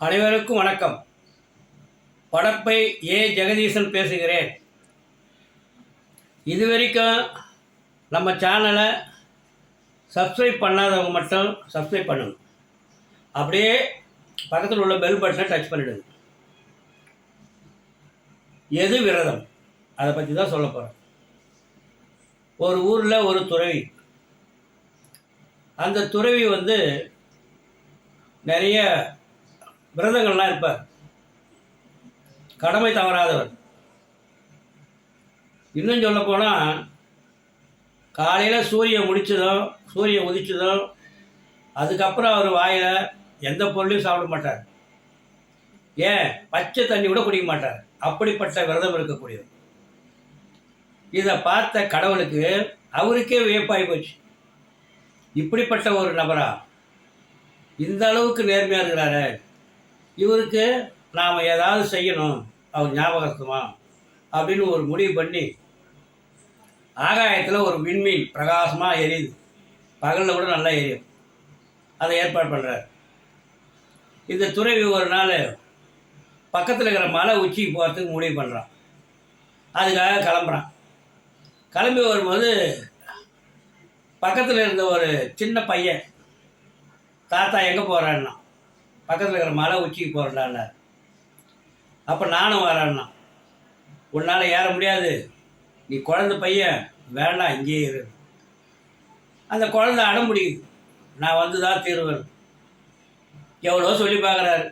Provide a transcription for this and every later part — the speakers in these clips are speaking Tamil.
அனைவருக்கும் வணக்கம். படப்பை ஏ ஜெகதீசன் பேசுகிறேன். இதுவரைக்கும் நம்ம சேனலை சப்ஸ்கிரைப் பண்ணாதவங்க மட்டும் சப்ஸ்கிரைப் பண்ணணும். அப்படியே பக்கத்தில் உள்ள பெல் பட்டனை டச் பண்ணிடுங்க. எது விரதம், அதை பற்றி தான் சொல்ல போகிறேன். ஒரு ஊரில் ஒரு துறவி. அந்த துறவி நிறைய விரதங்கள்லாம் இருப்பார். கடமை தவறாதவர். இன்னும் சொல்ல போனால் காலையில் சூரியன் உதிச்சதும் அதுக்கப்புறம் அவர் வாயில் எந்த பொருளையும் சாப்பிட மாட்டார். ஏன், பச்சை தண்ணி கூட குடிக்க மாட்டார். அப்படிப்பட்ட விரதம் இருக்கக்கூடியவர். இதை பார்த்த கடவுளுக்கு அவருக்கே வியப்பாகி போச்சு. இப்படிப்பட்ட ஒரு நபரா இந்த அளவுக்கு நேர்மையாக இருக்கிறாரு, இவருக்கு நாம் ஏதாவது செய்யணும், அவர் ஞாபகத்துமா அப்படின்னு ஒரு முடிவு பண்ணி ஆகாயத்தில் ஒரு விண்மீன் பிரகாசமாக எரியுது. பகலில் கூட நல்லா எரியும். அதை ஏற்பாடு பண்ணுறார். இந்த துறவி ஒரு நாள் பக்கத்தில் இருக்கிற மலை உச்சிக்கு போகிறதுக்கு முடிவு பண்ணுறான். அதுக்காக கிளம்புறான். கிளம்பி வரும்போது பக்கத்தில் இருந்த ஒரு சின்ன பையன், தாத்தா எங்கே போகிறான்னா, பக்கத்தில் இருக்கிற மலை உச்சிக்கு போகிறேன்டான்னு. அப்போ நானும் வரேன்னா, உன்னால் ஏற முடியாது, நீ குழந்தை பையன், வேண்டாம் இங்கேயே இரு. அந்த குழந்தை அடம் பிடிக்குது, நான் வந்து தான் தீருவேன். எவ்வளோ சொல்லி பார்க்குறாரு,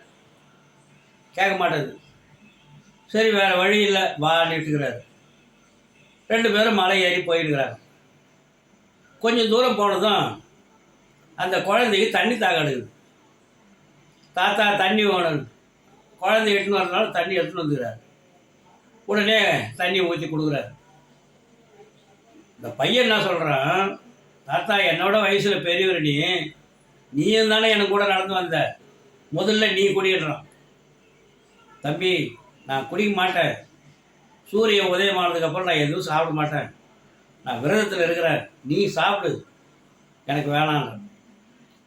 கேட்க மாட்டேது. சரி வேறு வழி இல்லை, வான்னுட்டுக்கிறாரு. 2 பேரும் மலை ஏறி போயிட்டுக்கிறாங்க. கொஞ்சம் தூரம் போனதும் அந்த குழந்தைக்கு தண்ணி தாக எடுக்குது. தாத்தா தண்ணி வேணும். குழந்தை எடுத்துன்னு வரதுனால தண்ணி எடுத்துன்னு வந்துக்கிறார். உடனே தண்ணி ஊற்றி கொடுக்குறாரு. இந்த பையன் என்ன சொல்கிறான், தாத்தா என்னோட வயசில் பெரியவர், நீயும் தானே எனக்கு கூட நடந்து வந்த, முதல்ல நீ குடிக்கிறான். தம்பி நான் குடிக்க மாட்டேன், சூரியன் உதயமானதுக்கப்புறம் நான் எதுவும் சாப்பிட மாட்டேன், நான் விரதத்தில் இருக்கிறேன், நீ சாப்பிடு, எனக்கு வேணான்னு.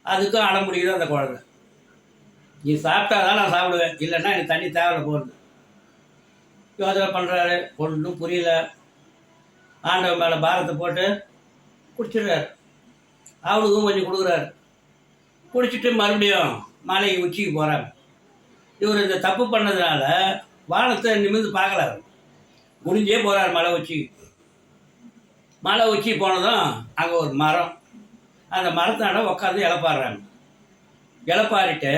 அதுக்கும் அடம் பிடிக்குது அந்த குழந்தை. நீ சாப்பிட்டா தான் நான் சாப்பிடுவேன், இல்லைன்னா எனக்கு தண்ணி தேவையில்ல போகுது. யோசனை பண்ணுறாரு, ஒன்றும் புரியல. ஆண்டவன் மேலே பாரத்தை போட்டு குடிச்சிடுறாரு. அவனுக்கும் கொஞ்சம் கொடுக்குறாரு. குடிச்சிட்டு மறுபடியும் மலைக்கு உச்சிக்கு போகிறாங்க. இவர் இந்த தப்பு பண்ணதுனால வானத்தை நிமிர்ந்து பார்க்கல, முடிஞ்சே போகிறார் மலை உச்சிக்கு. மலை உச்சி போனதும் அங்கே ஒரு மரம். அந்த மரத்தாண்ட உட்காந்து இளப்பாடுறாங்க. இளப்பாரிட்டு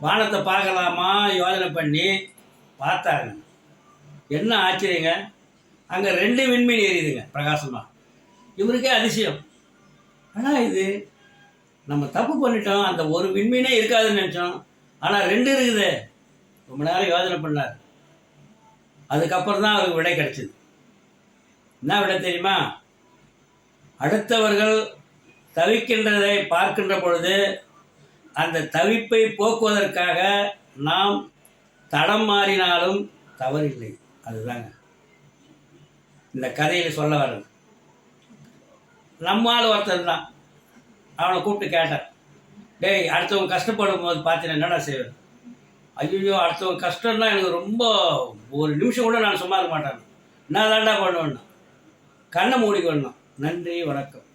வானத்தை பார்க்கலாமா யோசனை பண்ணி பார்த்தாங்க. என்ன ஆச்சரியங்க, அங்கே 2 விண்மீன் எரியுதுங்க பிரகாசமாக. இவருக்கே அதிசயம். ஆனால் இது நம்ம தப்பு பண்ணிட்டோம், அந்த ஒரு விண்மீனே இருக்காதுன்னு நினச்சோம், ஆனால் 2 இருக்குது. ரொம்ப நேரம் யோசனை பண்ணார். அதுக்கப்புறம் தான் அவருக்கு விடை கிடச்சிது. என்ன விட தெரியுமா, அடுத்தவர்கள் தவிக்கின்றதை பார்க்கின்ற பொழுது அந்த தவிப்பை போக்குவதற்காக நாம் தடம் மாறினாலும் தவறில்லை. அதுதாங்க இந்த கதையில் சொல்ல வர்றது. நம்மால் ஒருத்தர் தான், அவனை கூப்பிட்டு கேட்டார், டேய் அடுத்தவங்க கஷ்டப்படும் போது பார்த்தீங்கன்னா என்னடா செய்வேன்? ஐயோ அடுத்தவங்க கஷ்டம்னா எனக்கு ரொம்ப, ஒரு நிமிஷம் கூட நான் சும்மா இருக்க மாட்டேன், என்ன தாண்டா பண்ணுவேன்னா, கண்ணை மூடிக்கொள்ளணும். நன்றி, வணக்கம்.